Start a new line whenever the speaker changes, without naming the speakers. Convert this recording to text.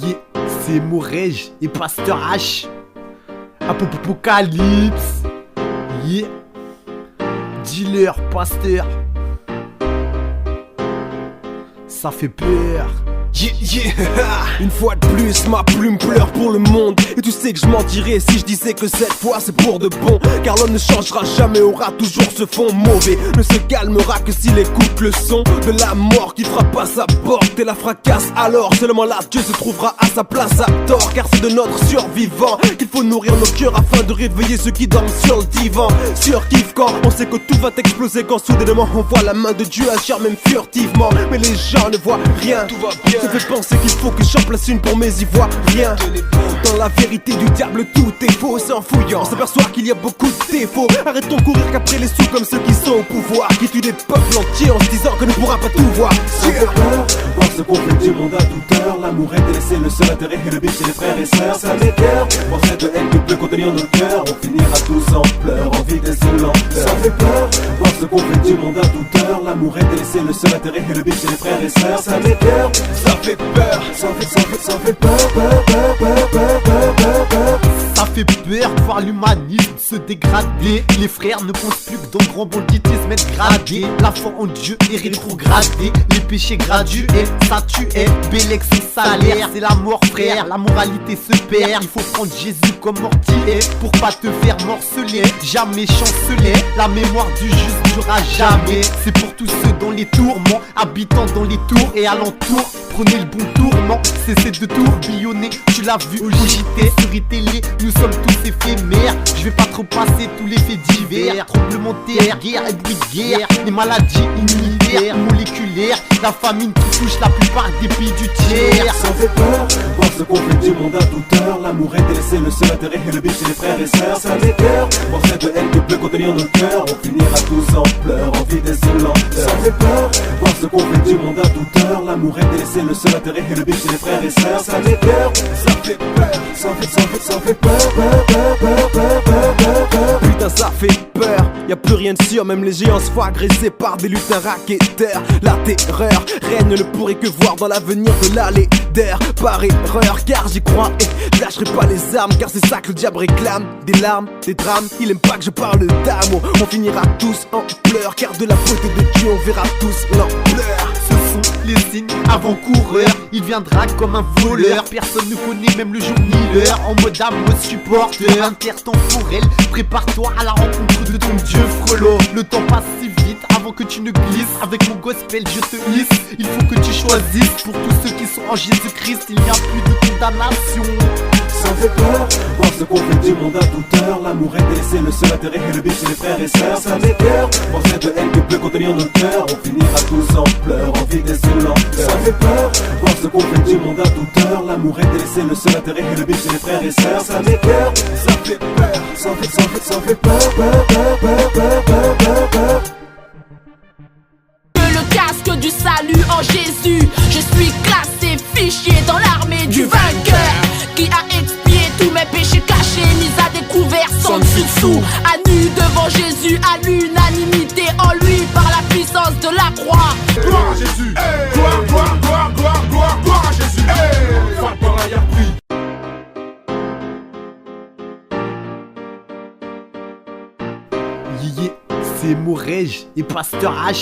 Yeah, c'est Mourège et Pasteur H. Apocalypse. Yeah. Dealer, pasteur. Ça fait peur.
Yeah, yeah. Une fois de plus, ma plume pleure pour le monde. Et tu sais que je mentirais si je disais que cette fois c'est pour de bon. Car l'homme ne changera jamais, aura toujours ce fond mauvais. Ne se calmera que s'il écoute le son de la mort qui frappe à sa porte et la fracasse. Alors seulement là Dieu se trouvera à sa place à tort. Car c'est de notre survivant qu'il faut nourrir nos cœurs afin de réveiller ceux qui dorment sur le divan. Surkiff quand on sait que tout va exploser, quand soudainement on voit la main de Dieu agir même furtivement. Mais les gens ne voient rien, tout va bien. Ça fait penser qu'il faut que j'en place une pour mes ivoiriens. Dans la vérité du diable tout est faux. C'est en fouillant, on s'aperçoit qu'il y a beaucoup de défauts. Arrêtons de courir qu'après les sous comme ceux qui sont au pouvoir, qui tuent des peuples entiers en se disant qu'on ne pourra pas tout voir.
Ça fait peur, voir ce qu'on fait du monde à toute heure. L'amour est délaissé, le seul intérêt est le but chez les frères et sœurs. Ça m'écoeure, voir cette haine que peut contenir nos cœurs. On finira tous en pleurs, en vie désolante. Ça fait peur, voir ce qu'on fait du monde à toute heure. L'amour est délaissé, le seul intérêt est le but chez les frères et sœurs. Ça m'écoeure, ça fait peur, ça fait peur,
Ça fait peur de voir l'humanisme se dégrader. Les frères ne pensent plus que dans grand banditisme être gradé. La foi en Dieu est rétrogradée. Les péchés gradués, statués, Bélex et salaire. C'est la mort frère, la moralité se perd. Il faut prendre Jésus comme mortier pour pas te faire morceler. Jamais chanceler, la mémoire du juste durera jamais. C'est pour tous ceux dans les tourments, habitant dans les tours et alentours. Prenez le bon tourment, cessez de tourbillonner. Tu l'as vu au JT, sur télé, nous sommes tous éphémères. Je vais pas trop passer tous les faits divers. Tremblements de terre, guerre et bruit de guerre. Les maladies immunitaires, moléculaires. La famine qui touche la plupart des pays du tiers.
Ça fait peur, voir ce qu'on fait du monde à toute heure. L'amour est délaissé, le seul intérêt est le but chez les frères et sœurs. Ça m'écoeure, voir cette haine que peut contenir nos cœurs. On finira tous en pleurs, en vie désolante. Ça fait peur, voir ce qu'on fait du monde à toute heure. L'amour est délaissé, le seul intérêt est le but chez les frères et sœurs. Ça m'écoeure, ça fait peur, ça fait peur.
Putain ça fait peur, y'a plus rien de sûr. Même les géants se font agresser par des lutins racketteurs. La terreur règne, ne pourrait que voir dans l'avenir de la laideur. Par erreur, car j'y crois et je lâcherai pas les armes. Car c'est ça que le diable réclame, des larmes, des drames. Il aime pas que je parle d'amour. On finira tous en pleurs, car de la beauté de Dieu on verra tous l'ampleur.
Ce sont les signes avant-coureurs. Il viendra comme un voleur. Personne ne connaît même le jour ni l'heure. En mode âme supporteur intertemporel. Prépare-toi à la rencontre de ton Dieu frelot. Le temps passe si vite avant que tu ne glisses. Avec mon gospel je te hisse. Il faut que tu choisisses. Pour tous ceux qui sont en Jésus-Christ, il n'y a plus de condamnation.
Ça fait peur, voir ce qu'on fait du monde à toute heure. L'amour est délaissé, le seul intérêt est le but chez les frères et sœurs. Ça m'écoeure, voir cette haine que peut contenir nos cœurs. On finira tous en pleurs, en vie désolante. Ça fait peur, voir ce qu'on fait du monde à toute heure. L'amour est délaissé, le seul intérêt est le but chez les frères et sœurs. Ça m'écoeure, ça fait peur, ça fait peur.
Le casque du salut en Jésus. Je suis classé, fichier dans l'armée du vainqueur, qui a expié tous mes péchés cachés, mis à découvert sans dessus-dessous. À nu devant Jésus, à l'unanimité en lui, par la puissance de la croix.
Gloire à Jésus, gloire à Jésus. Fat par la pris.
Yeah, c'est Mourège et Pasteur H.